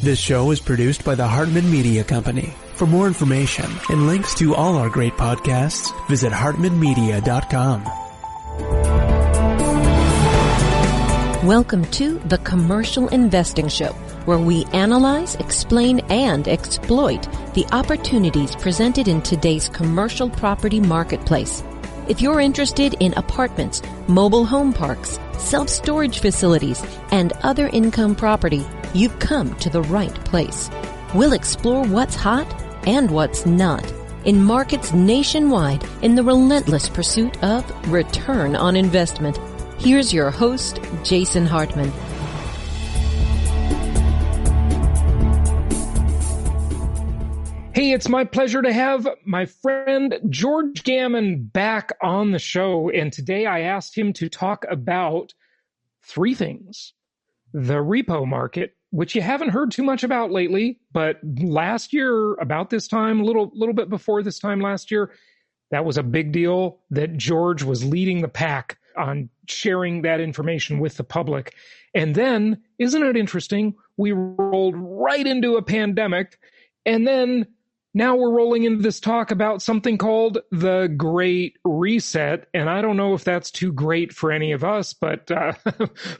This show is produced by the Hartman Media Company. For more information and links to all our great podcasts, visit hartmanmedia.com. Welcome to The Commercial Investing Show, where we analyze, explain, and exploit the opportunities presented in today's commercial property marketplace. If you're interested in apartments, mobile home parks, self-storage facilities, and other income property, you've come to the right place. We'll explore what's hot and what's not in markets nationwide in the relentless pursuit of return on investment. Here's your host, Jason Hartman. Hey, it's my pleasure to have my friend George Gammon back on the show. And today I asked him to talk about three things. The repo market, which you haven't heard too much about lately, but last year, about this time, a little bit before this time last year, that was a big deal that George was leading the pack on sharing that information with the public. And then, isn't it interesting? We rolled right into a pandemic, and then now we're rolling into this talk about something called the Great Reset. And I don't know if that's too great for any of us, but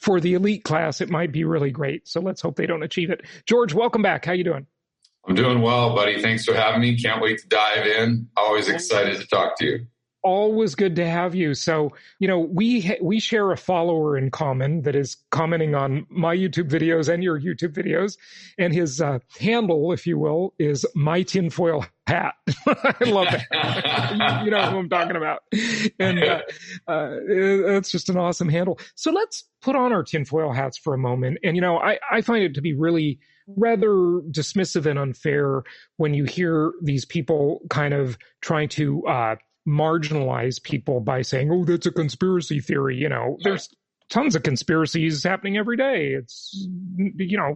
for the elite class, it might be really great. So let's hope they don't achieve it. George, welcome back. How you doing? I'm doing well, buddy. Thanks for having me. Can't wait to dive in. Always excited to talk to you. Always good to have you. So, we share a follower in common that is commenting on my YouTube videos and your YouTube videos. And his handle, if you will, is my tinfoil hat. I love it. You know who I'm talking about. And it's just an awesome handle. So let's put on our tinfoil hats for a moment. And, I find it to be really rather dismissive and unfair when you hear these people kind of trying to marginalize people by saying, oh, that's a conspiracy theory. There's tons of conspiracies happening every day. It's,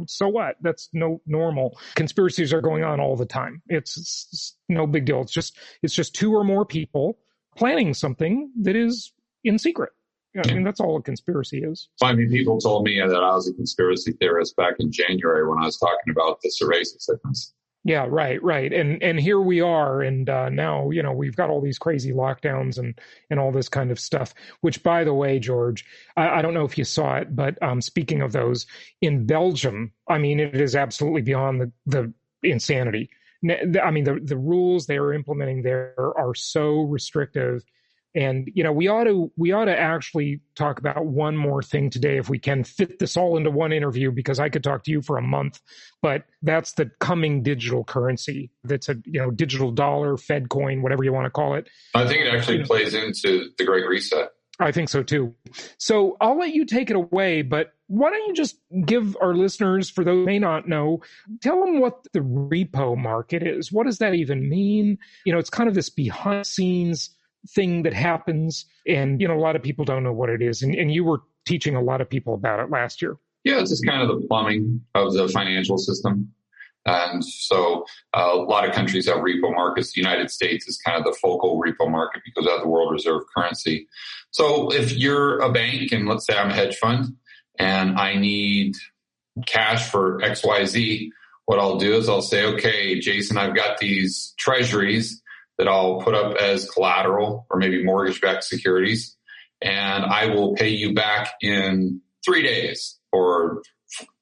so what? That's normal. Conspiracies are going on all the time. It's no big deal. It's just two or more people planning something that is in secret. I mean, that's all a conspiracy is. People told me that I was a conspiracy theorist back in January when I was talking about the cerveza sickness. Yeah, right. And here we are. And now, we've got all these crazy lockdowns and all this kind of stuff, which, by the way, George, I don't know if you saw it, but speaking of those, in Belgium, I mean, it is absolutely beyond the insanity. I mean, the rules they are implementing there are so restrictive. And, we ought to actually talk about one more thing today if we can fit this all into one interview, because I could talk to you for a month. But that's the coming digital currency. That's a, digital dollar, Fed coin, whatever you want to call it. I think it actually plays into the Great Reset. I think so, too. So I'll let you take it away. But why don't you just give our listeners, for those who may not know, tell them what the repo market is. What does that even mean? It's kind of this behind the scenes thing that happens, and a lot of people don't know what it is, and you were teaching a lot of people about it last year. Yeah, it's just kind of the plumbing of the financial system. And so a lot of countries have repo markets. The United States is kind of the focal repo market because of the world reserve currency. So if you're a bank, and let's say I'm a hedge fund and I need cash for XYZ, what I'll do is I'll say, okay, Jason, I've got these treasuries that I'll put up as collateral or maybe mortgage-backed securities, and I will pay you back in 3 days or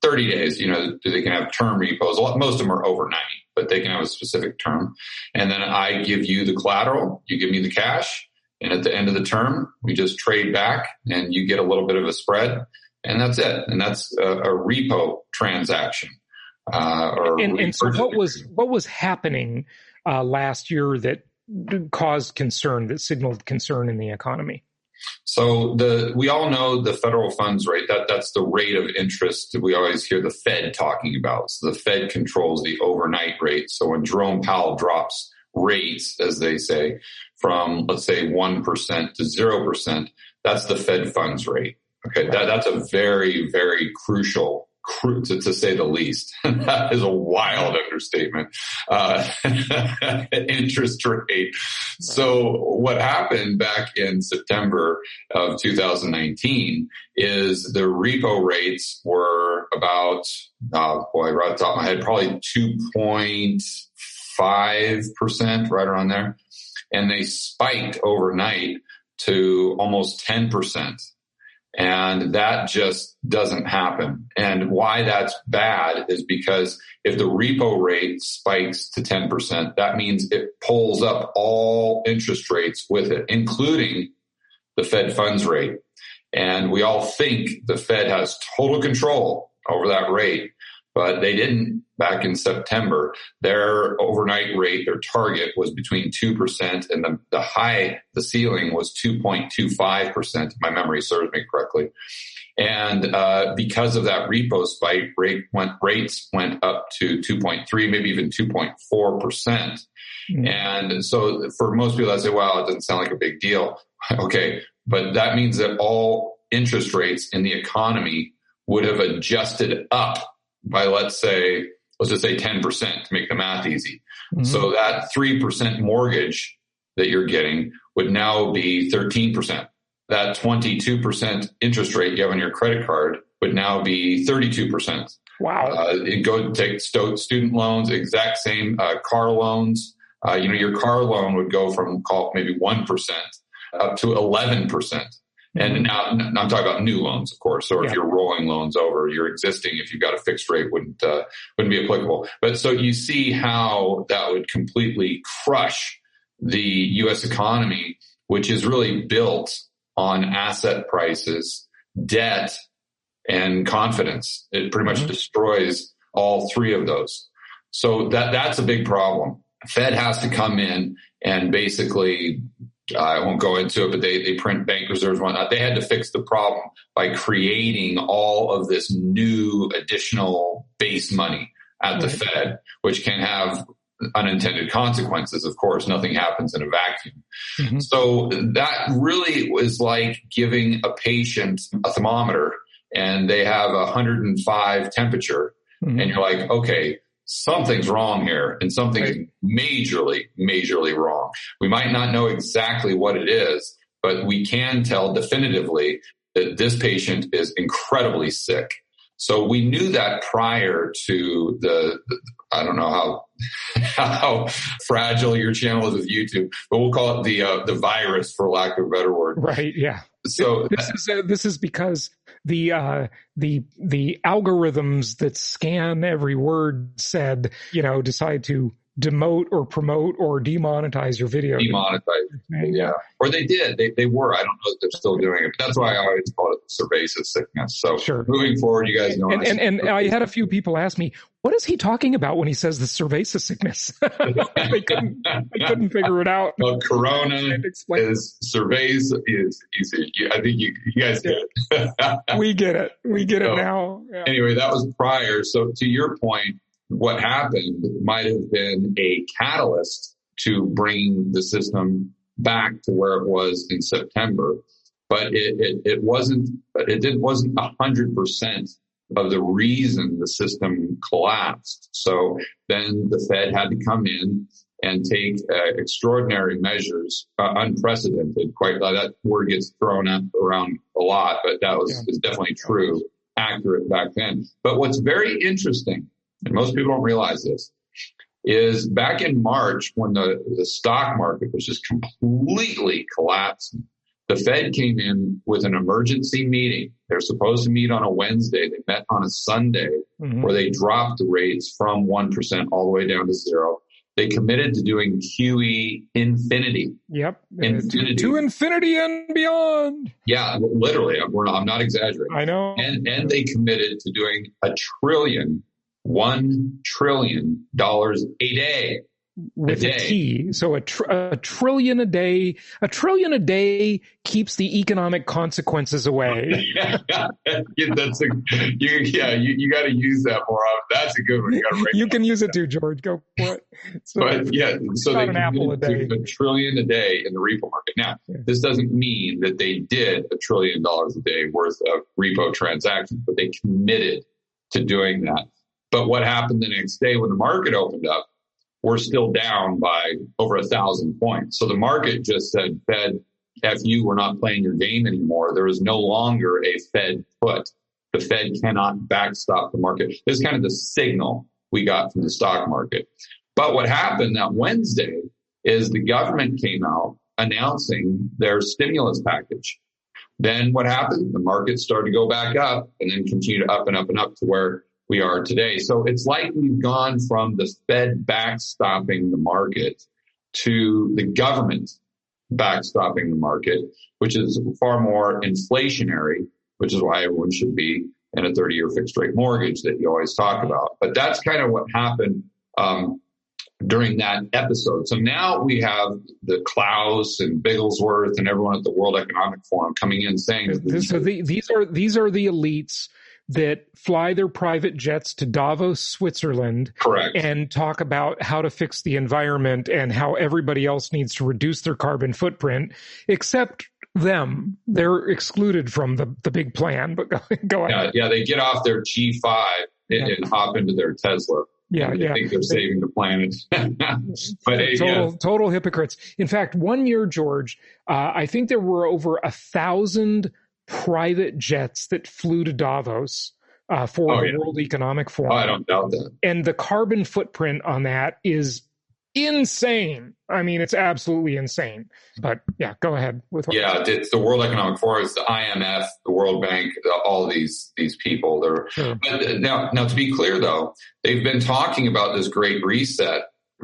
30 days. They can have term repos. Most of them are over 90, but they can have a specific term. And then I give you the collateral, you give me the cash, and at the end of the term, we just trade back and you get a little bit of a spread, and that's it. And that's a repo transaction. And so what was happening last year that caused concern, that signaled concern in the economy? So we all know the federal funds rate, that's the rate of interest that we always hear the Fed talking about. So the Fed controls the overnight rate. So when Jerome Powell drops rates, as they say, from, let's say, 1% to 0%, that's the Fed funds rate. Okay, that's a very, very crucial to say the least. That is a wild understatement. Interest rate. So what happened back in September of 2019 is the repo rates were about, right off the top of my head, probably 2.5%, right around there. And they spiked overnight to almost 10%. And that just doesn't happen. And why that's bad is because if the repo rate spikes to 10%, that means it pulls up all interest rates with it, including the Fed funds rate. And we all think the Fed has total control over that rate, but they didn't back in September. Their overnight rate, their target was between 2%, and the ceiling was 2.25%, if my memory serves me correctly. And because of that repo spike, rates went up to 2.3, maybe even 2.4%. Mm-hmm. And so for most people, I say, wow, it doesn't sound like a big deal. Okay, but that means that all interest rates in the economy would have adjusted up by, let's just say 10% to make the math easy. Mm-hmm. So that 3% mortgage that you're getting would now be 13%. That 22% interest rate you have on your credit card would now be 32%. Wow. Go take student loans, exact same car loans. Your car loan would go from maybe 1% up to 11%. And now I'm talking about new loans, of course. Or if you're rolling loans over, your existing, if you've got a fixed rate, wouldn't be applicable. But so you see how that would completely crush the U.S. economy, which is really built on asset prices, debt, and confidence. It pretty much destroys all three of those. So that's a big problem. Fed has to come in and basically, I won't go into it, but they print bank reserves and whatnot. They had to fix the problem by creating all of this new additional base money at the Fed, which can have unintended consequences. Of course, nothing happens in a vacuum. Mm-hmm. So that really was like giving a patient a thermometer and they have 105 temperature. Mm-hmm. And you're like, okay, something's wrong here, and something's majorly wrong. We might not know exactly what it is, but we can tell definitively that this patient is incredibly sick. So we knew that prior to I don't know how fragile your channel is with YouTube, but we'll call it the virus, for lack of a better word. Right. Yeah. So this is because the algorithms that scan every word said, decide to demote or promote or demonetize your video. Yeah. Or they did. They were. I don't know if they're still doing it. But that's why I always call it cervasis sickness. So moving forward, you guys know. And I had a few people ask me, what is he talking about when he says the cervasis sickness? They couldn't figure it out. Well, corona is cervasis is easy. I think you guys get it. We get it. We get it now. Yeah. Anyway, that was prior. So to your point, what happened might have been a catalyst to bring the system back to where it was in September, but it wasn't 100% of the reason the system collapsed. So then the Fed had to come in and take extraordinary measures, unprecedented. Quite that word gets thrown around a lot, but that is definitely true, accurate back then. But what's very interesting, and most people don't realize this, is back in March when the stock market was just completely collapsing, the Fed came in with an emergency meeting. They're supposed to meet on a Wednesday. They met on a Sunday where they dropped the rates from 1% all the way down to 0. They committed to doing QE infinity. Yep. To infinity and beyond. Yeah, literally. I'm not exaggerating. I know. And they committed to doing $1 trillion a day. With a T. So a trillion a day. A trillion a day keeps the economic consequences away. You got to use that more often. That's a good one. You can use it too, George. Go for it. So they an apple a day. $1 trillion a day in the repo market. Now, this doesn't mean that they did $1 trillion a day worth of repo transactions, but they committed to doing that. But what happened the next day when the market opened up, we're still down by over 1,000 points. So the market just said, Fed, F you, we're not playing your game anymore. There is no longer a Fed put. The Fed cannot backstop the market. This is kind of the signal we got from the stock market. But what happened that Wednesday is the government came out announcing their stimulus package. Then what happened? The market started to go back up and then continue up and up and up to where we are today. So it's like we've gone from the Fed backstopping the market to the government backstopping the market, which is far more inflationary, which is why everyone should be in a 30-year fixed rate mortgage that you always talk about. But that's kind of what happened during that episode. So now we have the Klaus and Bigglesworth and everyone at the World Economic Forum coming in saying so these are the elites that fly their private jets to Davos, Switzerland, correct, and talk about how to fix the environment and how everybody else needs to reduce their carbon footprint, except them. They're excluded from the big plan. But go ahead. Yeah, they get off their G5 and hop into their Tesla. I think they're saving the planet. But total hypocrites. In fact, one year, George, I think there were over 1,000 private jets that flew to Davos for the World Economic Forum. I don't doubt that. And the carbon footprint on that is insane. I mean, it's absolutely insane. But yeah, go ahead with what it's the World Economic Forum, it's the IMF, the World Bank, all these people. Sure. But now to be clear though, they've been talking about this Great Reset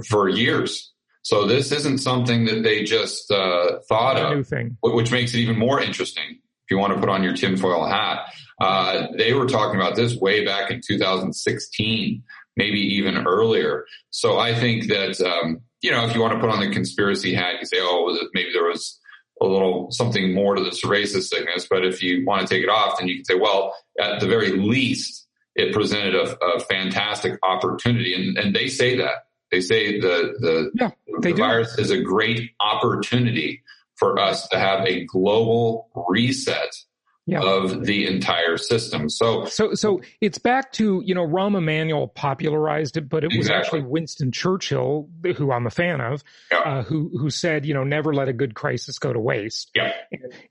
for years. So this isn't something that they just thought of, new thing. Which makes it even more interesting. If you want to put on your tinfoil hat, they were talking about this way back in 2016, maybe even earlier. So I think that, if you want to put on the conspiracy hat, you say, maybe there was a little something more to this racist sickness. But if you want to take it off, then you can say, well, at the very least, it presented a fantastic opportunity. And they say that. They say the virus is a great opportunity for us to have a global reset of the entire system. So it's back to, Rahm Emanuel popularized it, but it was actually Winston Churchill, who I'm a fan of, who said, never let a good crisis go to waste. Yeah.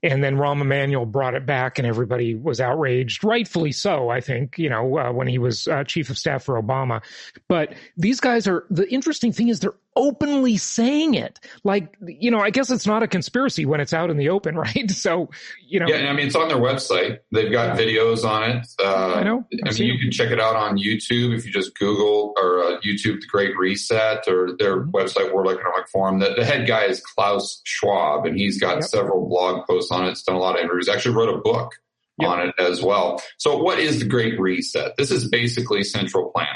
And then Rahm Emanuel brought it back and everybody was outraged, rightfully so, I think, when he was chief of staff for Obama. But these guys the interesting thing is they're openly saying it. Like, I guess it's not a conspiracy when it's out in the open, right? So, Yeah, I mean, it's on their website. They've got videos on it. I know. You can check it out on YouTube if you just Google or YouTube The Great Reset or their website, World Economic Forum. The head guy is Klaus Schwab, and he's got several blog posts on it. He's done a lot of interviews. Actually wrote a book on it as well. So what is the Great Reset? This is basically central planning.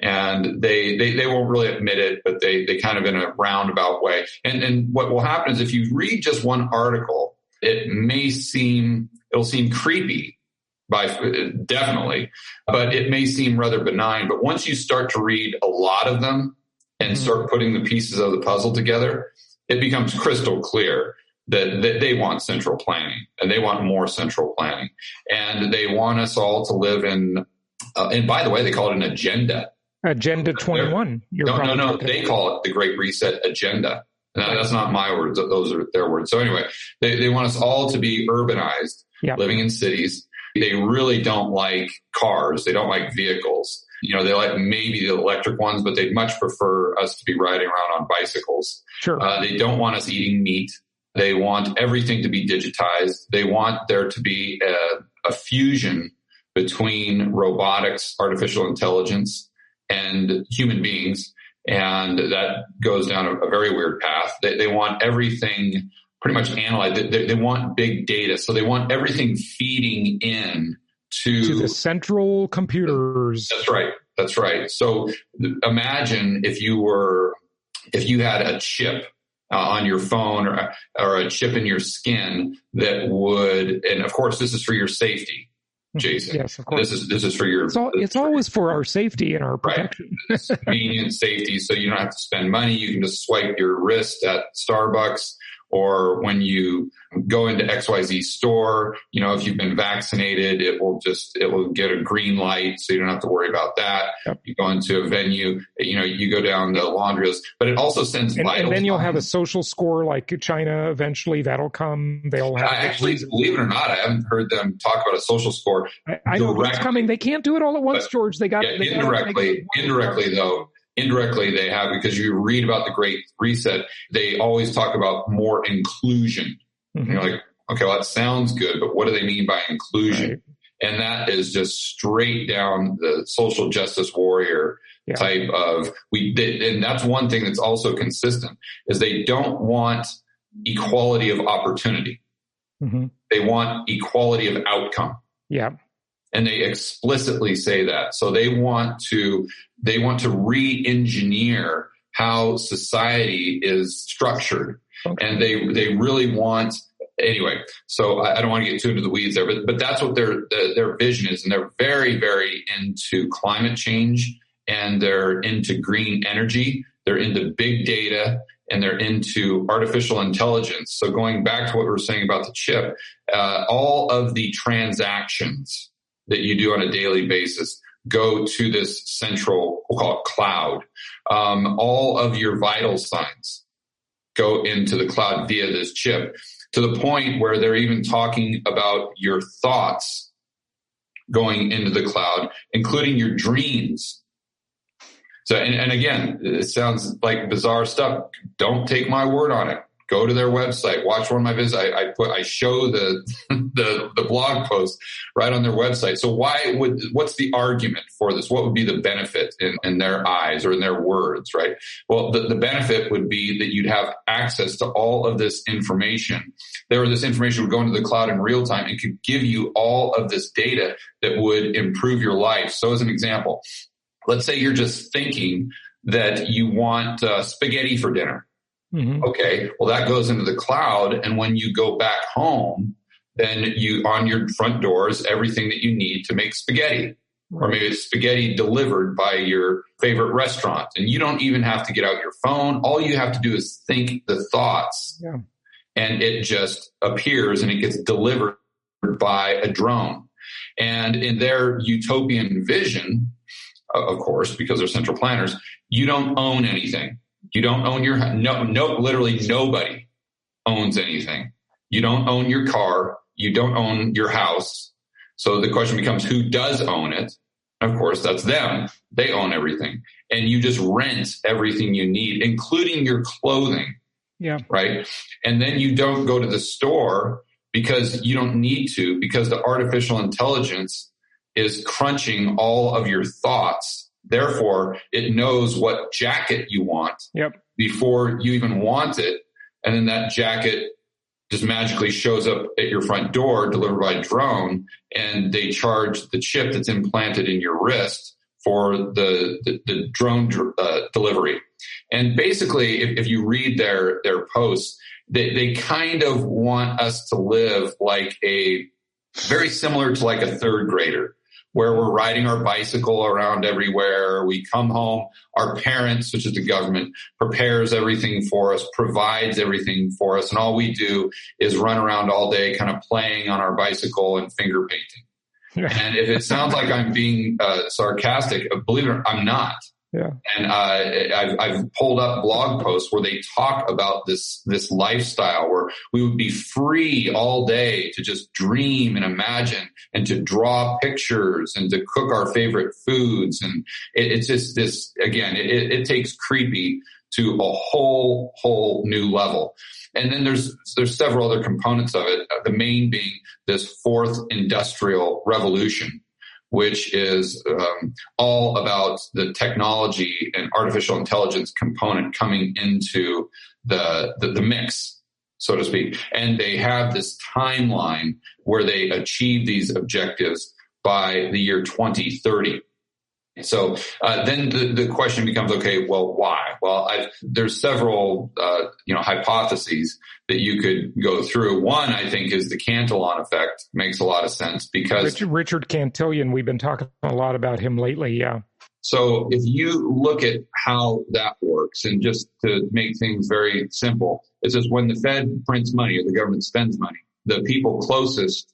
And they won't really admit it, but they kind of in a roundabout way. And what will happen is if you read just one article, it'll seem creepy definitely, but it may seem rather benign. But once you start to read a lot of them and start putting the pieces of the puzzle together, it becomes crystal clear that they want central planning and they want more central planning. And they want us all to live in, and by the way, they call it an agenda. Agenda 21. No. They call it the Great Reset agenda. Now, that's not my words. Those are their words. So anyway, they want us all to be urbanized, living in cities. They really don't like cars. They don't like vehicles. They like maybe the electric ones, but they'd much prefer us to be riding around on bicycles. Sure. They don't want us eating meat. They want everything to be digitized. They want there to be a fusion between robotics, artificial intelligence, and human beings. And that goes down a very weird path. They want everything pretty much analyzed. They want big data. So they want everything feeding in to the central computers. That's right. So imagine if you had a chip on your phone or a chip in your skin that would, and of course, this is for your safety. Jason. Yes, of course. This is for your. It's always for our safety and our protection. Right. Convenient safety, so you don't have to spend money. You can just swipe your wrist at Starbucks or when you go into XYZ store, if you've been vaccinated, it will get a green light, so you don't have to worry about that. Yep. You go into a venue, you go down the laundry list, but it also sends vital and then you'll signs. have a social score like China eventually. That'll come. They'll have. Actually, believe it or not, I haven't heard them talk about a social score. I know it's coming. They can't do it all at once, George. They got indirectly though. Indirectly, they have, because you read about the Great Reset, they always talk about more inclusion. Mm-hmm. You're like, okay, well, that sounds good, but what do they mean by inclusion? Right. And that is just straight down the social justice warrior type of, and that's one thing that's also consistent, is they don't want equality of opportunity. Mm-hmm. They want equality of outcome. Yeah. And they explicitly say that. So they want to re-engineer how society is structured. Okay. And they really want, anyway, so I don't want to get too into the weeds there, but that's what their vision is. And they're very, very into climate change, and they're into green energy. They're into big data, and they're into artificial intelligence. So going back to what we were saying about the chip, all of the transactions that you do on a daily basis go to this central, we'll call it cloud. All of your vital signs go into the cloud via this chip, to the point where they're even talking about your thoughts going into the cloud, including your dreams. So, and again, it sounds like bizarre stuff. Don't take my word on it. Go to their website, watch one of my videos. I show the blog post right on their website. So what's the argument for this? What would be the benefit in their eyes, or in their words, right? Well, the benefit would be that you'd have access to all of this information. This information would go into the cloud in real time and could give you all of this data that would improve your life. So as an example, let's say you're just thinking that you want spaghetti for dinner. Mm-hmm. Okay, well, that goes into the cloud, and when you go back home, then on your front door is everything that you need to make spaghetti. Right. Or maybe it's spaghetti delivered by your favorite restaurant, and you don't even have to get out your phone. All you have to do is think the thoughts, and it just appears, and it gets delivered by a drone. And in their utopian vision, of course, because they're central planners, you don't own anything. You don't own literally nobody owns anything. You don't own your car. You don't own your house. So the question becomes, who does own it? Of course, that's them. They own everything. And you just rent everything you need, including your clothing. Yeah. Right. And then you don't go to the store because you don't need to, because the artificial intelligence is crunching all of your thoughts. Therefore, it knows what jacket you want before you even want it. And then that jacket just magically shows up at your front door, delivered by drone, and they charge the chip that's implanted in your wrist for the drone delivery. And basically, if you read their posts, they kind of want us to live like very similar to like a third grader, where we're riding our bicycle around everywhere. We come home, our parents, which is the government, prepares everything for us, provides everything for us, and all we do is run around all day kind of playing on our bicycle and finger painting. And if it sounds like I'm being sarcastic, believe it or not, I'm not. Yeah. And I've pulled up blog posts where they talk about this lifestyle where we would be free all day to just dream and imagine and to draw pictures and to cook our favorite foods. And it's just this, again, it takes creepy to a whole new level. And then there's several other components of it. The main being this fourth industrial revolution, which is all about the technology and artificial intelligence component coming into the mix, so to speak. And they have this timeline where they achieve these objectives by the year 2030. So then the question becomes, okay, well, why? Well, there's several hypotheses that you could go through. One, I think, is the Cantillon effect. Makes a lot of sense because Richard Cantillon, we've been talking a lot about him lately. Yeah. So if you look at how that works, and just to make things very simple, it says when the Fed prints money or the government spends money, the people closest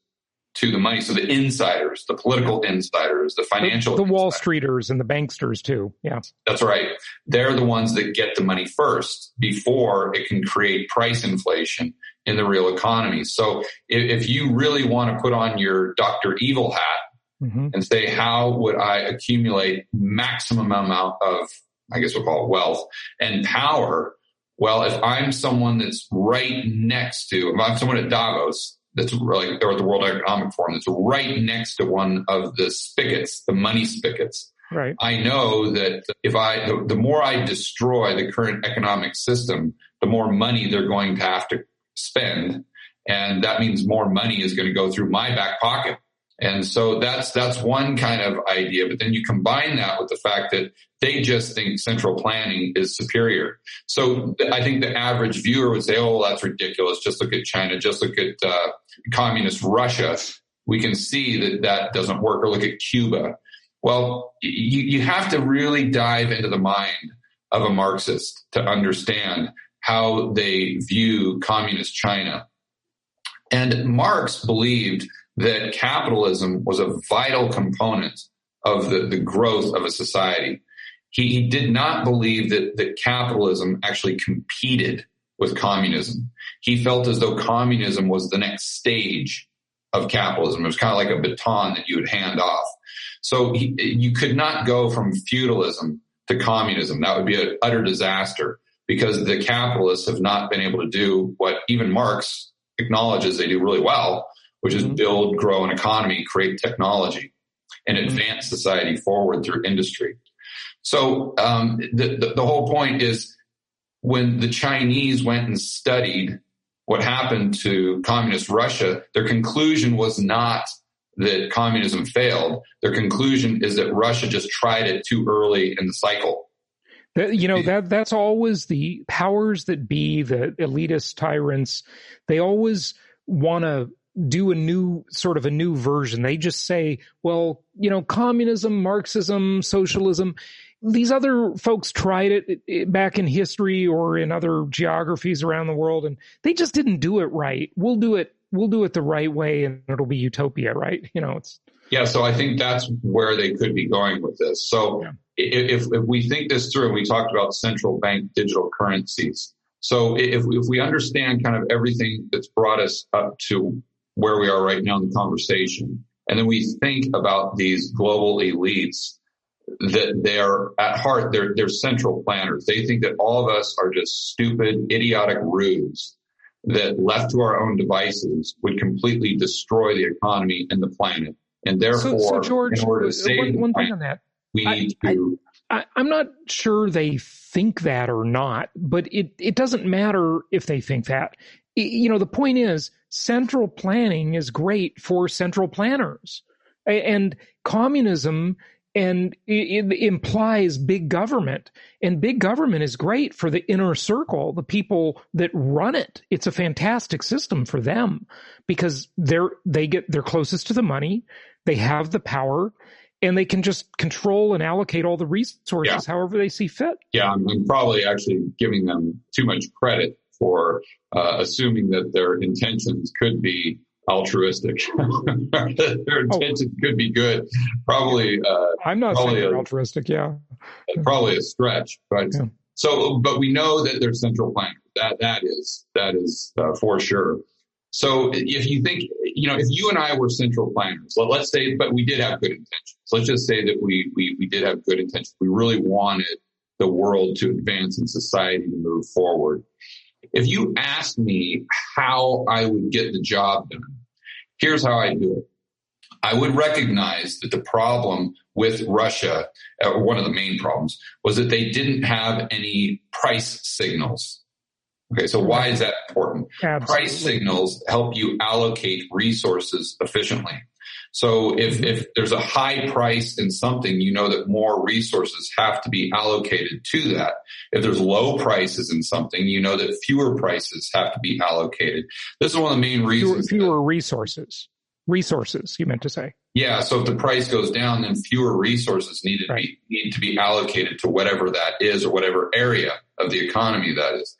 to the money, so the insiders, the political insiders, the financial the Wall Streeters and the banksters too. Yeah, that's right. They're the ones that get the money first before it can create price inflation in the real economy. So if you really want to put on your Dr. Evil hat and say, how would I accumulate maximum amount of, I guess we'll call it wealth and power? Well, if I'm someone that's right next to, if I'm someone at Davos, that's really, or the World Economic Forum, that's right next to one of the spigots, the money spigots. Right. I know that the more I destroy the current economic system, the more money they're going to have to spend. And that means more money is going to go through my back pocket. And so that's one kind of idea. But then you combine that with the fact that they just think central planning is superior. So I think the average viewer would say, oh, that's ridiculous. Just look at China. Just look at communist Russia. We can see that doesn't work. Or look at Cuba. Well, you have to really dive into the mind of a Marxist to understand how they view communist China. And Marx believed that capitalism was a vital component of the growth of a society. He did not believe that capitalism actually competed with communism. He felt as though communism was the next stage of capitalism. It was kind of like a baton that you would hand off. So you could not go from feudalism to communism. That would be an utter disaster because the capitalists have not been able to do what even Marx acknowledges they do really well, which is build, grow an economy, create technology, and advance society forward through industry. So the whole point is when the Chinese went and studied what happened to communist Russia, their conclusion was not that communism failed. Their conclusion is that Russia just tried it too early in the cycle. That's always the powers that be, the elitist tyrants. They always want to do a new version. They just say, well, communism, Marxism, socialism, these other folks tried it back in history or in other geographies around the world, and they just didn't do it right. We'll do it the right way, and it'll be utopia, right? So I think that's where they could be going with this. So if we think this through, and we talked about central bank digital currencies. So if we understand kind of everything that's brought us up to where we are right now in the conversation, and then we think about these global elites, that they're at heart, they're central planners. They think that all of us are just stupid, idiotic rubes that left to our own devices would completely destroy the economy and the planet. And therefore, so George, in order to save one thing on that, we need to... I'm not sure they think that or not, but it doesn't matter if they think that. The point is, central planning is great for central planners. And communism and it implies big government, and big government is great for the inner circle, the people that run it. It's a fantastic system for them because they're closest to the money, they have the power, and they can just control and allocate all the resources however they see fit. Yeah, I'm probably actually giving them too much credit for assuming that their intentions could be altruistic. Their intentions could be good. Probably. I'm not saying they're altruistic. Yeah, probably a stretch, but but we know that they're central planners. That is for sure. So if you think, if you and I were central planners, let's say, but we did have good intentions. Let's just say that we did have good intentions. We really wanted the world to advance and society to move forward. If you asked me how I would get the job done, here's how I do it. I would recognize that the problem with Russia, or one of the main problems, was that they didn't have any price signals. Okay, so why is that important? Absolutely. Price signals help you allocate resources efficiently. So if there's a high price in something, you know that more resources have to be allocated to that. If there's low prices in something, you know that fewer prices have to be allocated. This is one of the main reasons. Fewer resources. Resources, you meant to say. Yeah. So if the price goes down, then fewer resources need to be allocated to whatever that is or whatever area of the economy that is.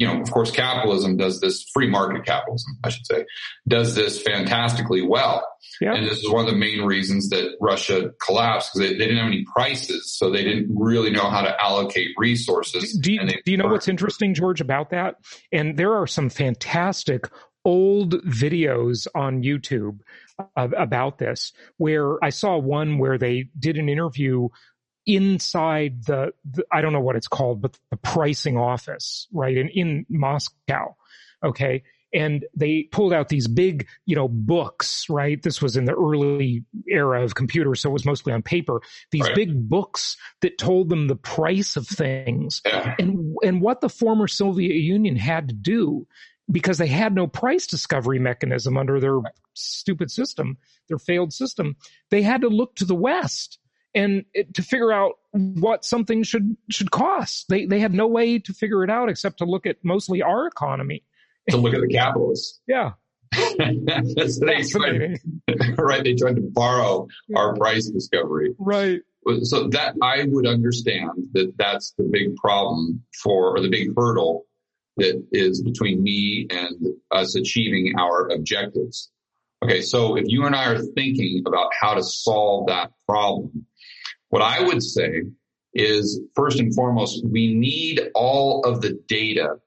Of course, capitalism does this, free market capitalism, I should say, does this fantastically well. Yeah. And this is one of the main reasons that Russia collapsed, because they didn't have any prices, so they didn't really know how to allocate resources. Do you know what's interesting, George, about that? And there are some fantastic old videos on YouTube about this, where I saw one where they did an interview inside the I don't know what it's called, but the pricing office, right, in Moscow. Okay. And they pulled out these big, books, right? This was in the early era of computers, so it was mostly on paper. These big books that told them the price of things and what the former Soviet Union had to do, because they had no price discovery mechanism under their stupid system, their failed system. They had to look to the West and to figure out what something should cost. They had no way to figure it out except to look at mostly our economy. To look at the capitalists. Yeah. Fascinating. They tried to borrow our price discovery. Right. So that I would understand that that's the big problem or the big hurdle that is between me and us achieving our objectives. Okay, so if you and I are thinking about how to solve that problem, what I would say is, first and foremost, we need all of the data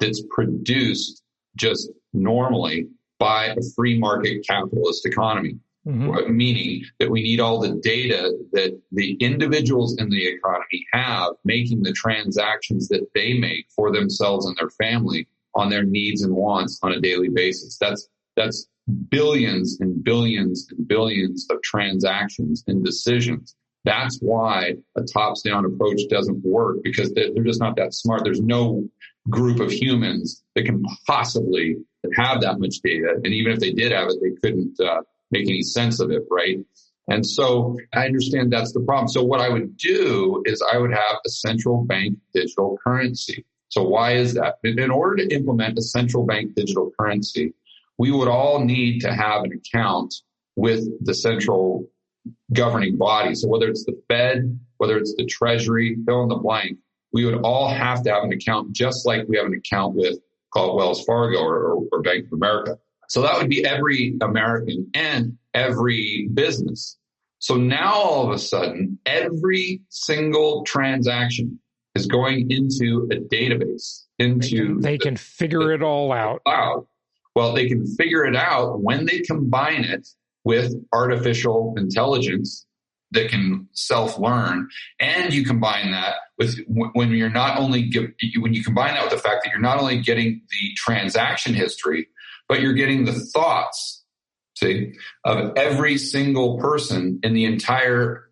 that's produced just normally by a free market capitalist economy. Mm-hmm. Meaning that we need all the data that the individuals in the economy have making the transactions that they make for themselves and their family on their needs and wants on a daily basis. That's billions and billions and billions of transactions and decisions. That's why a tops-down approach doesn't work, because they're just not that smart. There's no group of humans that can possibly have that much data. And even if they did have it, they couldn't make any sense of it, right? And so I understand that's the problem. So what I would do is I would have a central bank digital currency. So why is that? In order to implement a central bank digital currency, we would all need to have an account with the central governing body. So whether it's the Fed, whether it's the Treasury, fill in the blank, we would all have to have an account, just like we have an account with, call it Wells Fargo or Bank of America. So that would be every American and every business. So now all of a sudden, every single transaction is going into a database, they can figure it all out. Cloud. Well, they can figure it out when they combine it with artificial intelligence that can self-learn, and you combine that with when you combine that with the fact that you're not only getting the transaction history, but you're getting the thoughts, of every single person in the entire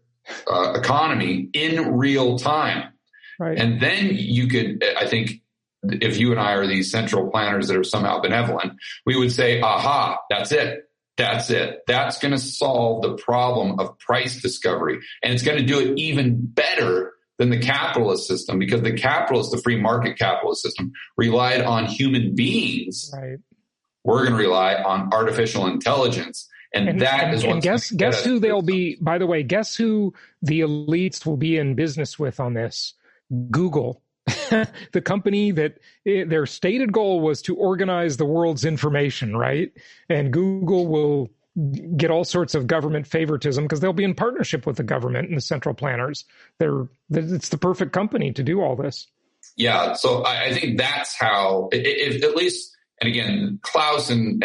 economy in real time. Right. And then you could, I think, if you and I are these central planners that are somehow benevolent, we would say, aha, that's it. That's it. That's going to solve the problem of price discovery. And it's going to do it even better than the capitalist system, because the free market capitalist system relied on human beings. Right. We're going to rely on artificial intelligence. And guess who they'll be, by the way, guess who the elites will be in business with on this? Google. The company that their stated goal was to organize the world's information, right? And Google will get all sorts of government favoritism because they'll be in partnership with the government and the central planners. It's the perfect company to do all this. Yeah. So I think that's how, if at least, and again, Klaus and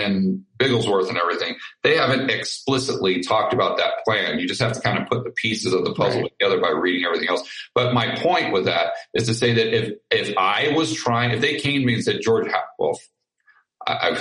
Bigglesworth and everything, they haven't explicitly talked about that plan. You just have to kind of put the pieces of the puzzle together by reading everything else. But my point with that is to say that if they came to me and said, George, I'd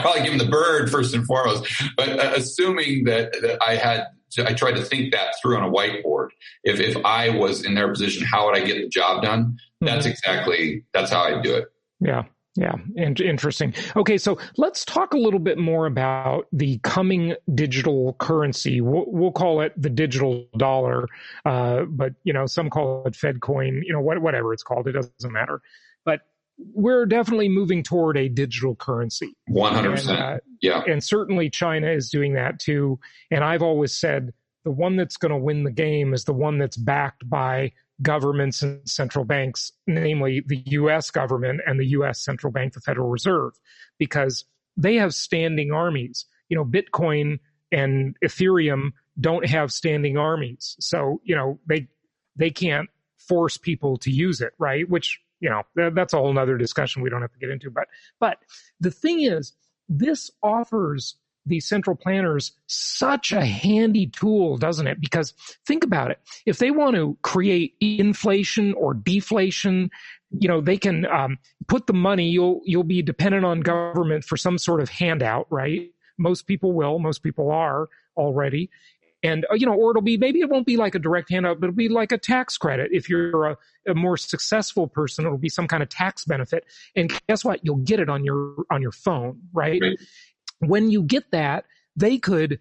probably give them the bird first and foremost. But assuming that I tried to think that through on a whiteboard. If I was in their position, how would I get the job done? That's how I'd do it. Yeah. Yeah. Interesting. Okay. So let's talk a little bit more about the coming digital currency. We'll call it the digital dollar. But some call it Fed coin, whatever it's called, it doesn't matter. But we're definitely moving toward a digital currency. 100%. Yeah. And certainly China is doing that too. And I've always said the one that's going to win the game is the one that's backed by governments and central banks, namely the U.S. government and the U.S. central bank, the Federal Reserve, because they have standing armies. You know, Bitcoin and Ethereum don't have standing armies. So, you know, they can't force people to use it, right? Which, you know, that's a whole nother discussion we don't have to get into. But the thing is, this offers the central planners such a handy tool, doesn't it? Because think about it. If they want to create inflation or deflation, you know, they can put the money, you'll be dependent on government for some sort of handout, right? Most people will, most people are already. And, you know, or it'll be, maybe it won't be like a direct handout, but it'll be like a tax credit. If you're a more successful person, it'll be some kind of tax benefit. And guess what? You'll get it on your phone, right? When you get that, they could,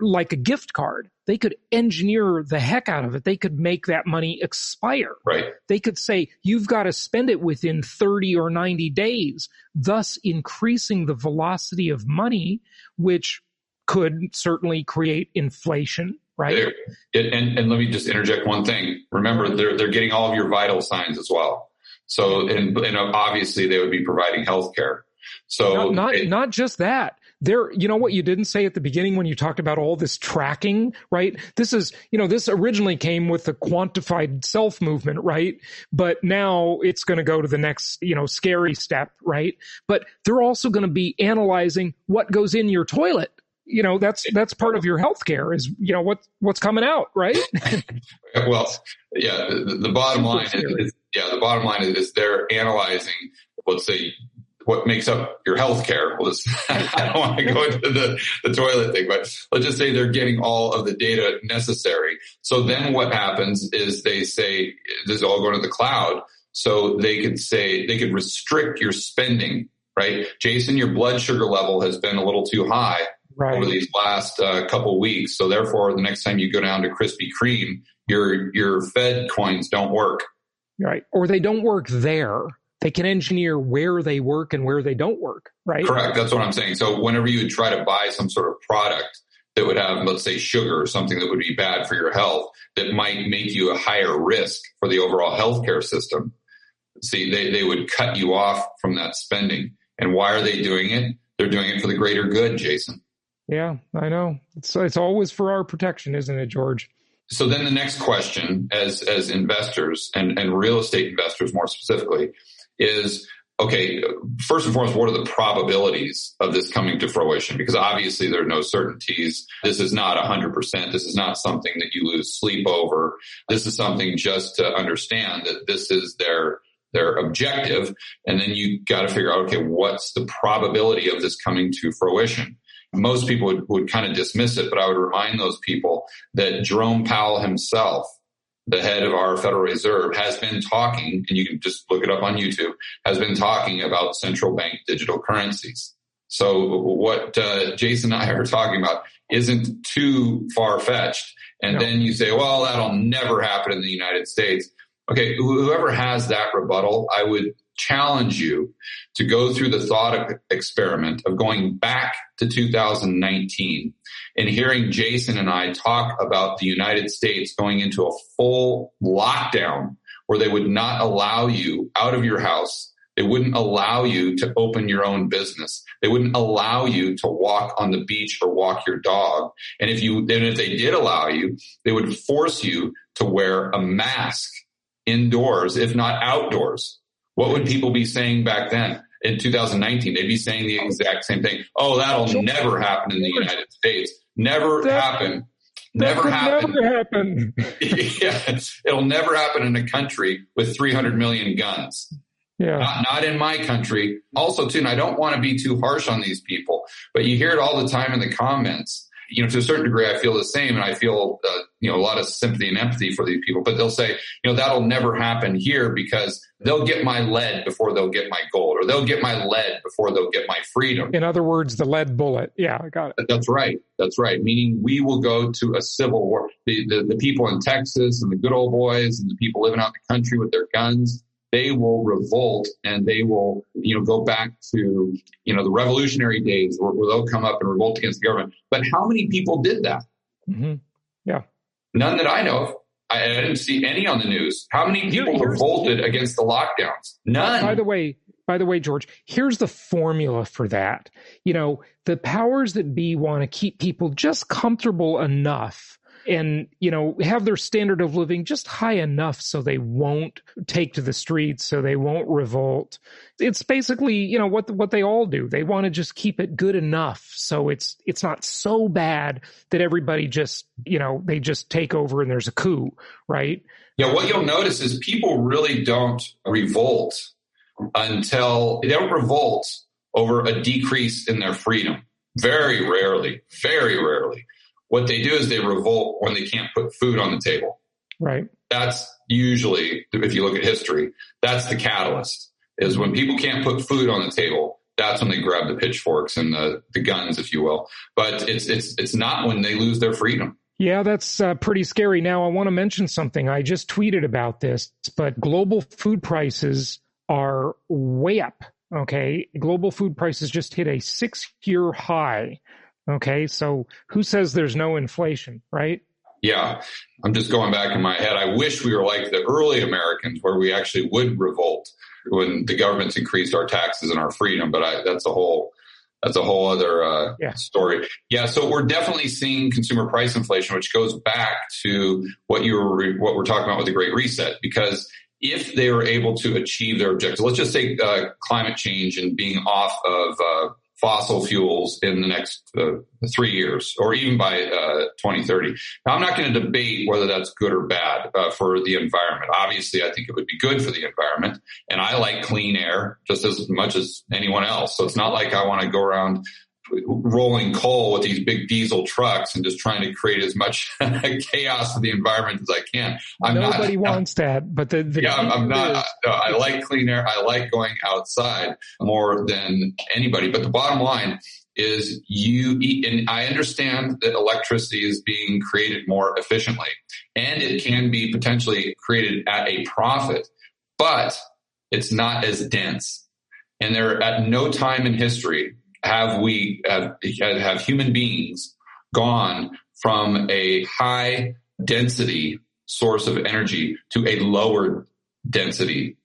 like a gift card, they could engineer the heck out of it. They could make that money expire. Right. They could say, you've got to spend it within 30 or 90 days, thus increasing the velocity of money, which could certainly create inflation, right? And let me just interject one thing. Remember, they're getting all of your vital signs as well. So, and obviously they would be providing healthcare. So not just that. You know what you didn't say at the beginning when you talked about all this tracking, right? This is, you know, this originally came with the quantified self movement, right? But now it's going to go to the next, you know, scary step, right? But they're also going to be analyzing what goes in your toilet. You know, that's part of your healthcare is, you know, what's coming out, right? Well, yeah, the bottom line is they're analyzing, let's say, what makes up your healthcare. I don't want to go into the toilet thing, but let's just say they're getting all of the data necessary. So then what happens is they say, this is all going to the cloud. So they could restrict your spending, right? Jason, your blood sugar level has been a little too high. Right. Over these last couple weeks. So therefore, the next time you go down to Krispy Kreme, your Fed coins don't work. Right. Or they don't work there. They can engineer where they work and where they don't work, right? Correct. That's what I'm saying. So whenever you would try to buy some sort of product that would have, let's say, sugar or something that would be bad for your health, that might make you a higher risk for the overall healthcare system, see, they would cut you off from that spending. And why are they doing it? They're doing it for the greater good, Jason. Yeah, I know. It's always for our protection, isn't it, George? So then the next question as investors and real estate investors more specifically is, okay, first and foremost, what are the probabilities of this coming to fruition? Because obviously there are no certainties. This is not 100%. This is not something that you lose sleep over. This is something just to understand that this is their objective. And then you got to figure out, okay, what's the probability of this coming to fruition? Most people would kind of dismiss it, but I would remind those people that Jerome Powell himself, the head of our Federal Reserve, has been talking, and you can just look it up on YouTube, has been talking about central bank digital currencies. So what Jason and I are talking about isn't too far-fetched. And then you say, well, that'll never happen in the United States. Okay, whoever has that rebuttal, I would challenge you to go through the thought experiment of going back to 2019 and hearing Jason and I talk about the United States going into a full lockdown where they would not allow you out of your house. They wouldn't allow you to open your own business. They wouldn't allow you to walk on the beach or walk your dog. And if they did allow you, they would force you to wear a mask indoors, if not outdoors. What would people be saying back then in 2019? They'd be saying the exact same thing. Oh, that'll never happen in the United States. Never happen. Never happen. Yeah, it'll never happen in a country with 300 million guns. Yeah. Not in my country. Also, too, and I don't want to be too harsh on these people, but you hear it all the time in the comments. You know, to a certain degree, I feel the same, and I feel, a lot of sympathy and empathy for these people. But they'll say, that'll never happen here because they'll get my lead before they'll get my gold, or they'll get my lead before they'll get my freedom. In other words, the lead bullet. Yeah, I got it. That's right. That's right. Meaning we will go to a civil war. The people in Texas and the good old boys and the people living out in the country with their guns, they will revolt and they will, go back to, the revolutionary days where they'll come up and revolt against the government. But how many people did that? Mm-hmm. Yeah. None that I know of. I didn't see any on the news. How many people revolted against the lockdowns? None. By the way, George, here's the formula for that. The powers that be want to keep people just comfortable enough and, have their standard of living just high enough so they won't take to the streets, so they won't revolt. It's basically, what they all do. They want to just keep it good enough so it's not so bad that everybody just, they just take over and there's a coup, right? Yeah, what you'll notice is people really don't revolt until they don't revolt over a decrease in their freedom. Very rarely. What they do is they revolt when they can't put food on the table. Right. That's usually, if you look at history, that's the catalyst, is when people can't put food on the table. That's when they grab the pitchforks and the guns, if you will. But it's not when they lose their freedom. Yeah, that's pretty scary. Now, I want to mention something. I just tweeted about this, but global food prices are way up. Okay. Global food prices just hit a 6-year high. Okay. So who says there's no inflation, right? Yeah. I'm just going back in my head. I wish we were like the early Americans where we actually would revolt when the government's increased our taxes and our freedom. But that's a whole other story. Yeah. So we're definitely seeing consumer price inflation, which goes back to what we're talking about with the Great Reset, because if they were able to achieve their objectives, let's just say climate change and being off of fossil fuels in the next 3 years, or even by 2030. Now, I'm not going to debate whether that's good or bad for the environment. Obviously, I think it would be good for the environment, and I like clean air just as much as anyone else. So it's not like I want to go around rolling coal with these big diesel trucks and just trying to create as much chaos for the environment as I can. Nobody wants that, but I'm not. No, I like clean air. I like going outside more than anybody. But the bottom line is and I understand that electricity is being created more efficiently, and it can be potentially created at a profit, but it's not as dense. And there, at no time in history have human beings gone from a high density source of energy to a lower density.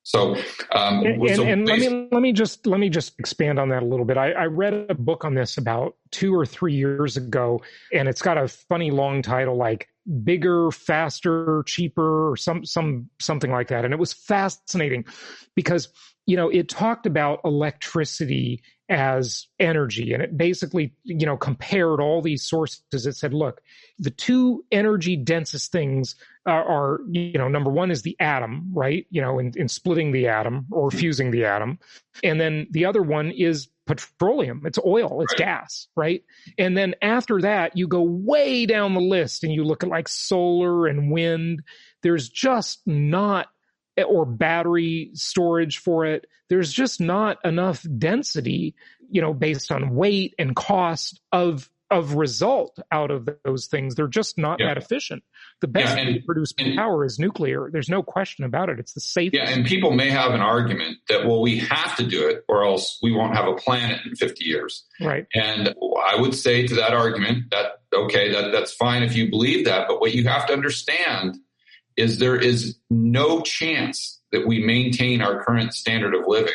So, let me just expand on that a little bit. I read a book on this about 2 or 3 years ago, and it's got a funny long title like Bigger, Faster, Cheaper, or something like that. And it was fascinating because, it talked about electricity as energy, and it basically, compared all these sources. It said, look, the two energy densest things are number one is the atom, right? In splitting the atom or fusing the atom. And then the other one is petroleum. It's oil, it's gas, right? And then after that, you go way down the list and you look at like solar and wind. There's just not, or battery storage for it. There's just not enough density, based on weight and cost of result out of those things. They're just not that efficient. The best way to produce power is nuclear. There's no question about it. It's the safest. Yeah, and people may have an argument that, well, we have to do it or else we won't have a planet in 50 years. Right. And I would say to that argument that, okay, that's fine if you believe that. But what you have to understand is there is no chance that we maintain our current standard of living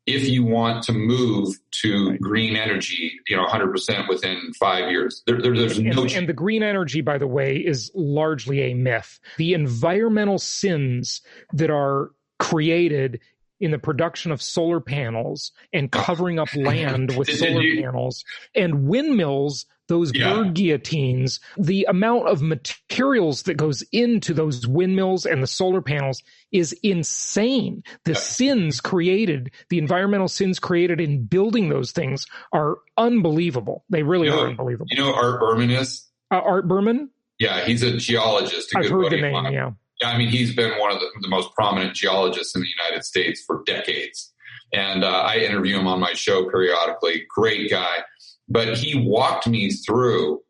if you want to move to green energy, 100% within 5 years. There's no chance. And the green energy, by the way, is largely a myth. The environmental sins that are created in the production of solar panels and covering up land with solar panels and windmills, those bird guillotines, the amount of materials that goes into those windmills and the solar panels is insane. The sins created, the environmental sins created in building those things are unbelievable. They really are unbelievable. You know who Art Berman is? Art Berman? Yeah, he's a geologist. I've heard the name, yeah. Yeah, I mean, he's been one of the most prominent geologists in the United States for decades. And I interview him on my show periodically. Great guy. But he walked me through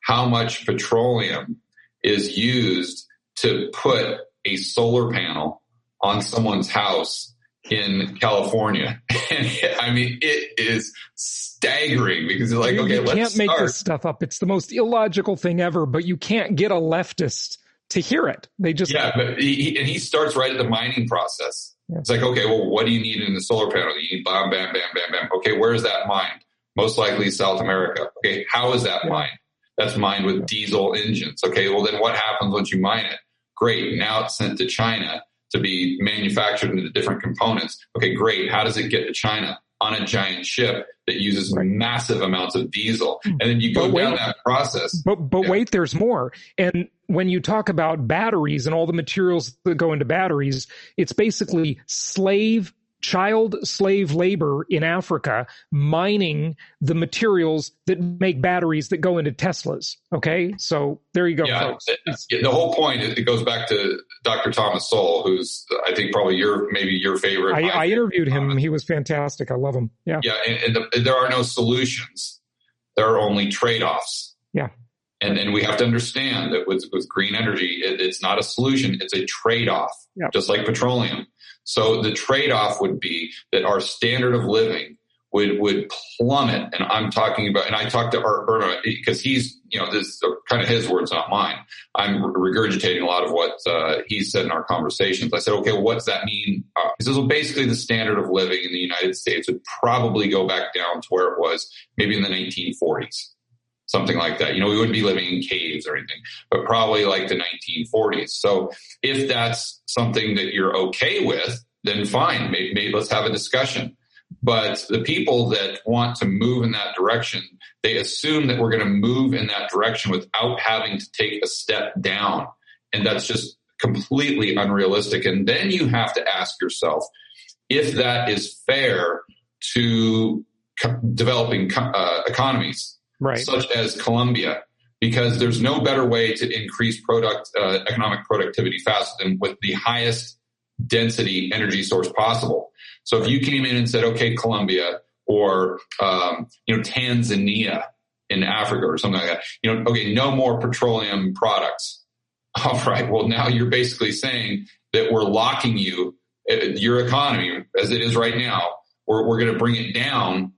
how much petroleum is used to put a solar panel on someone's house in California. And I mean, it is staggering because you're like, okay, let's start. You can't make this stuff up. It's the most illogical thing ever, but you can't get a leftist to hear it. They just... Yeah, but he starts right at the mining process. Yeah. It's like, okay, well, what do you need in the solar panel? You need bam, bam, bam, bam, bam. Okay, where is that mined? Most likely South America. Okay, how is that mined? That's mined with diesel engines. Okay, well, then what happens once you mine it? Great, now it's sent to China to be manufactured into different components. Okay, great. How does it get to China? On a giant ship that uses massive amounts of diesel. And then you go down that process. But wait, there's more. And when you talk about batteries and all the materials that go into batteries, it's basically child slave labor in Africa mining the materials that make batteries that go into Teslas. Okay, so there you go, folks. The whole point is, it goes back to Dr. Thomas Sowell, who's I think probably your favorite. I interviewed him. He was fantastic. I love him. Yeah. Yeah, and there are no solutions. There are only trade-offs. Yeah. And we have to understand that with green energy, it's not a solution. It's a trade-off, just like petroleum. So the trade-off would be that our standard of living would plummet. And I'm talking about, and I talked to Art Burnham because he's, this are kind of his words, not mine. I'm regurgitating a lot of what he said in our conversations. I said, okay, well, what's that mean? He says, well, basically the standard of living in the United States would probably go back down to where it was maybe in the 1940s. Something like that. We wouldn't be living in caves or anything, but probably like the 1940s. So if that's something that you're okay with, then fine. Maybe let's have a discussion. But the people that want to move in that direction, they assume that we're going to move in that direction without having to take a step down. And that's just completely unrealistic. And then you have to ask yourself if that is fair to developing economies. Right. Such as Colombia, because there's no better way to increase economic productivity faster than with the highest density energy source possible. So if you came in and said, okay, Colombia or, Tanzania in Africa or something like that, okay, no more petroleum products. All right. Well, now you're basically saying that we're locking your economy as it is right now. We're going to bring it down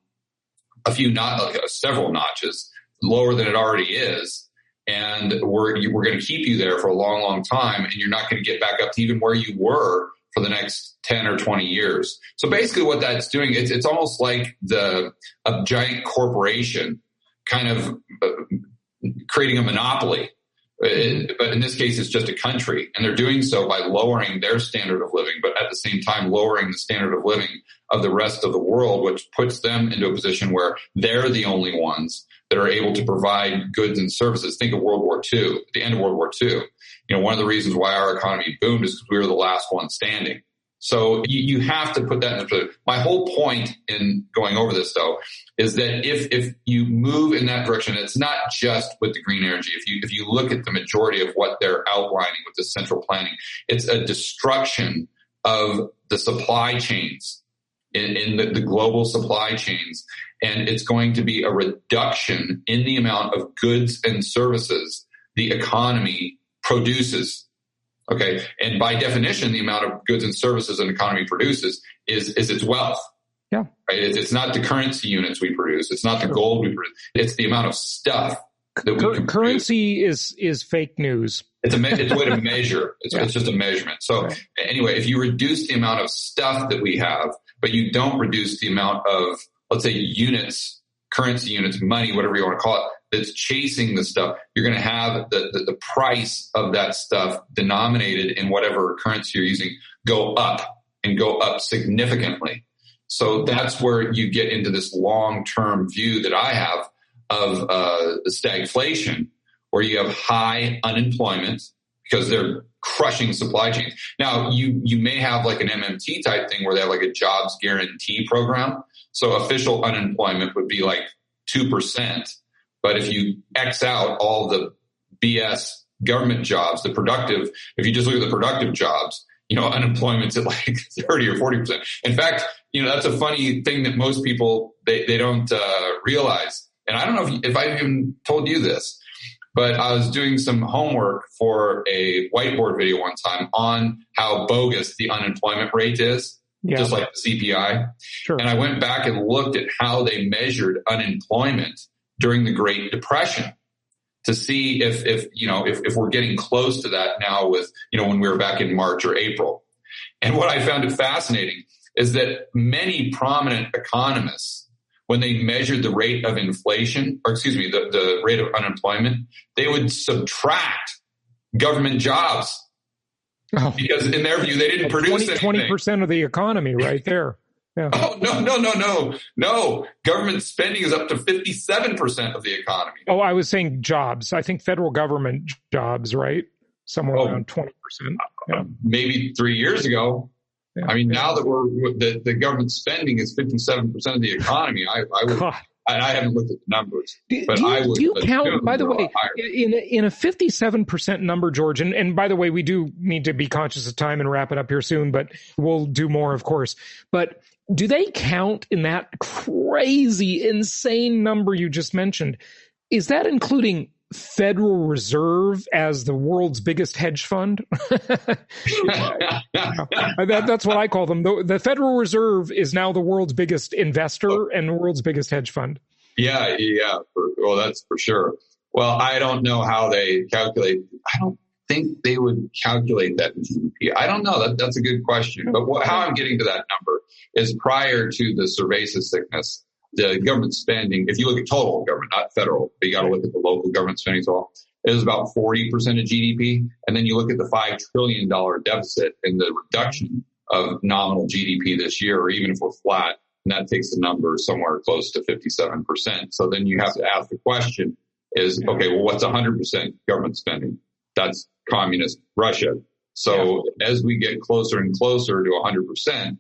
several notches lower than it already is. And we're going to keep you there for a long, long time. And you're not going to get back up to even where you were for the next 10 or 20 years. So basically what that's doing, it's almost like a giant corporation kind of creating a monopoly. But in this case, it's just a country. And they're doing so by lowering their standard of living, but at the same time, lowering the standard of living of the rest of the world, which puts them into a position where they're the only ones that are able to provide goods and services. Think of World War II, at the end of World War II. One of the reasons why our economy boomed is because we were the last one standing. So you have to put that in perspective. My whole point in going over this, though, is that if you move in that direction, it's not just with the green energy. If you look at the majority of what they're outlining with the central planning, it's a destruction of the supply chains in the global supply chains. And it's going to be a reduction in the amount of goods and services the economy produces. Okay. And by definition, the amount of goods and services an economy produces is its wealth. Yeah. Right? It's not the currency units we produce. It's not the gold we produce. It's the amount of stuff that we can currency is fake news. It's a way to measure. It's just a measurement. So anyway, if you reduce the amount of stuff that we have, but you don't reduce the amount of, let's say, units, currency units, money, whatever you want to call it, that's chasing the stuff, you're going to have the price of that stuff denominated in whatever currency you're using go up and go up significantly. So that's where you get into this long-term view that I have of the stagflation, where you have high unemployment because they're crushing supply chains. Now, you may have like an MMT type thing where they have like a jobs guarantee program. So official unemployment would be like 2%. But if you X out all the BS government jobs, if you just look at the productive jobs, unemployment's at like 30 or 40%. In fact, that's a funny thing that most people, they don't realize. And I don't know if I've even told you this, but I was doing some homework for a whiteboard video one time on how bogus the unemployment rate is, just like the CPI. Sure. And I went back and looked at how they measured unemployment during the Great Depression to see if we're getting close to that now with, when we were back in March or April. And what I found fascinating is that many prominent economists, when they measured the rate of inflation, the rate of unemployment, they would subtract government jobs. Oh. Because in their view, they didn't produce anything. 20% of the economy right there. Yeah. Oh, no. Government spending is up to 57% of the economy. Oh, I was saying jobs. I think federal government jobs, right? Somewhere around 20%. Yeah. Maybe 3 years ago. Yeah. I mean, now that the government spending is 57% of the economy, I haven't looked at the numbers. Do you count, by the way, in a 57% number, George, and by the way, we do need to be conscious of time and wrap it up here soon, but we'll do more, of course. But do they count in that crazy, insane number you just mentioned? Is that including Federal Reserve as the world's biggest hedge fund? That's what I call them. The Federal Reserve is now the world's biggest investor and the world's biggest hedge fund. Yeah. Well, that's for sure. Well, I don't know how they calculate. I don't think they would calculate that in GDP. I don't know. That's a good question. But how I'm getting to that number is prior to the cerveza sickness, the government spending, if you look at total government, not federal, but you got to look at the local government spending as well, it was about 40% of GDP. And then you look at the $5 trillion deficit and the reduction of nominal GDP this year, or even if we're flat, and that takes the number somewhere close to 57%. So then you have to ask the question is, okay, well, what's 100% government spending? That's communist Russia. So as we get closer and closer to 100%,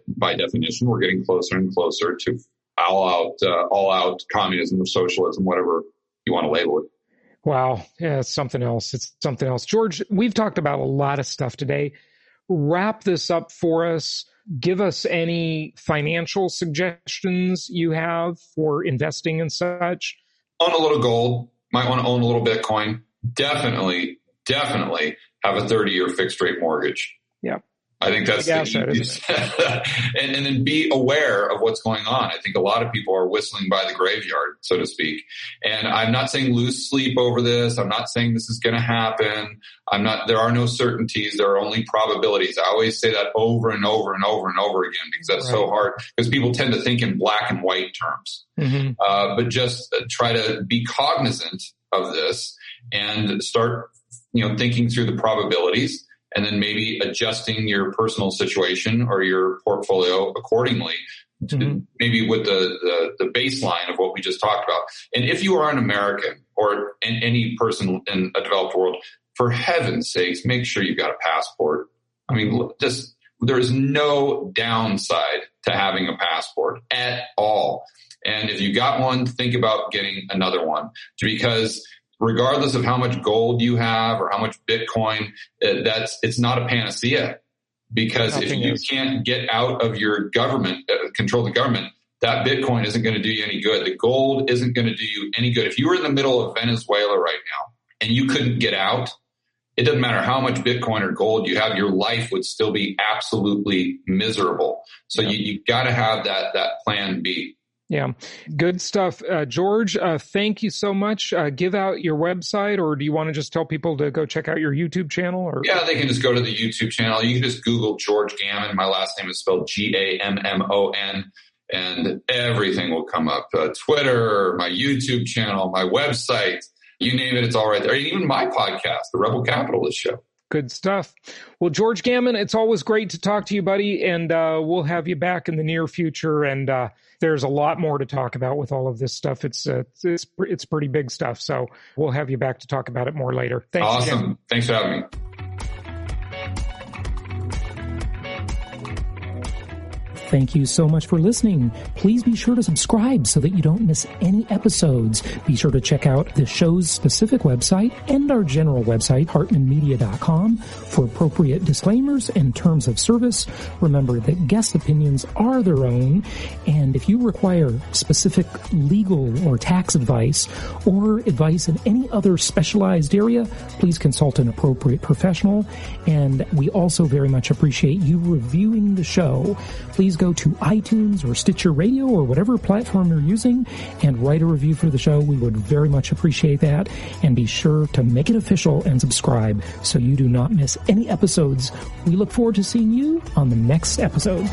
by definition, we're getting closer and closer to all out communism or socialism, whatever you want to label it. Wow. Yeah, it's something else. George, we've talked about a lot of stuff today. Wrap this up for us. Give us any financial suggestions you have for investing and such. Own a little gold. Might want to own a little Bitcoin. Definitely have a 30-year fixed rate mortgage. Yeah. I think that's the easiest. and then be aware of what's going on. I think a lot of people are whistling by the graveyard, so to speak. And I'm not saying lose sleep over this. I'm not saying this is going to happen. There are no certainties. There are only probabilities. I always say that over and over and over and over again because that's so hard because people tend to think in black and white terms. Mm-hmm. But just try to be cognizant of this and start, thinking through the probabilities. And then maybe adjusting your personal situation or your portfolio accordingly, maybe with the baseline of what we just talked about. And if you are an American or any person in a developed world, for heaven's sakes, make sure you've got a passport. I mean, there is no downside to having a passport at all. And if you got one, think about getting another one because regardless of how much gold you have or how much Bitcoin, it's not a panacea because if you can't get out of your government, control the government, that Bitcoin isn't going to do you any good. The gold isn't going to do you any good. If you were in the middle of Venezuela right now and you couldn't get out, it doesn't matter how much Bitcoin or gold you have, your life would still be absolutely miserable. So you've got to have that plan B. Yeah. Good stuff. George, thank you so much. Give out your website, or do you want to just tell people to go check out your YouTube channel? Or? Yeah, they can just go to the YouTube channel. You can just Google George Gammon. My last name is spelled Gammon, and everything will come up. Twitter, my YouTube channel, my website, you name it, it's all right there. Even my podcast, the Rebel Capitalist Show. Good stuff. Well, George Gammon, it's always great to talk to you, buddy, and we'll have you back in the near future. And there's a lot more to talk about with all of this stuff. It's pretty big stuff. So we'll have you back to talk about it more later. Thanks. Awesome. Again. Thanks for having me. Thank you so much for listening. Please be sure to subscribe so that you don't miss any episodes. Be sure to check out the show's specific website and our general website, hartmanmedia.com, for appropriate disclaimers and terms of service. Remember that guest opinions are their own, and if you require specific legal or tax advice or advice in any other specialized area, please consult an appropriate professional. And we also very much appreciate you reviewing the show. Please go to iTunes or Stitcher Radio or whatever platform you're using and write a review for the show. We would very much appreciate that. And be sure to make it official and subscribe so you do not miss any episodes. We look forward to seeing you on the next episode.